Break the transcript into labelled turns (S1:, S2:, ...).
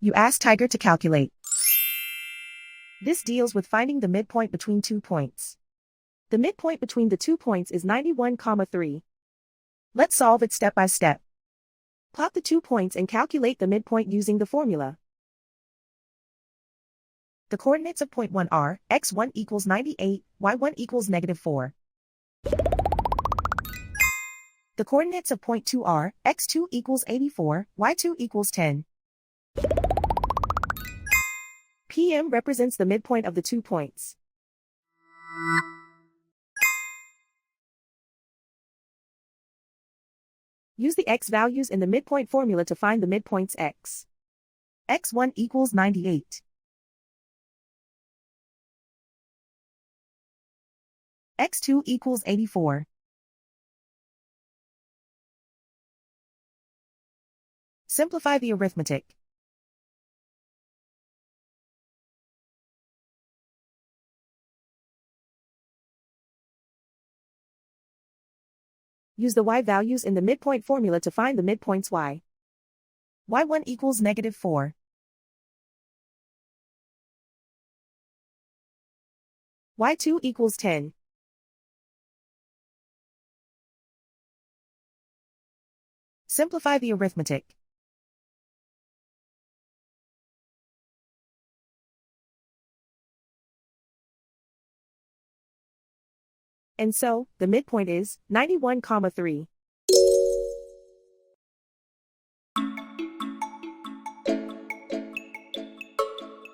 S1: You ask Tiger to calculate. This deals with finding the midpoint between 2 points. The midpoint between the 2 points is 91,3. Let's solve it step by step. Plot the 2 points and calculate the midpoint using the formula. The coordinates of point 1 are x1 equals 98, y1 equals -4. The coordinates of point 2 are x2 equals 84, y2 equals 10. PM represents the midpoint of the 2 points. Use the x values in the midpoint formula to find the midpoints x. x1 equals 98. x2 equals 84. Simplify the arithmetic. Use the y values in the midpoint formula to find the midpoints y. y1 equals -4. y2 equals 10. Simplify the arithmetic. And so, the midpoint is 91,3.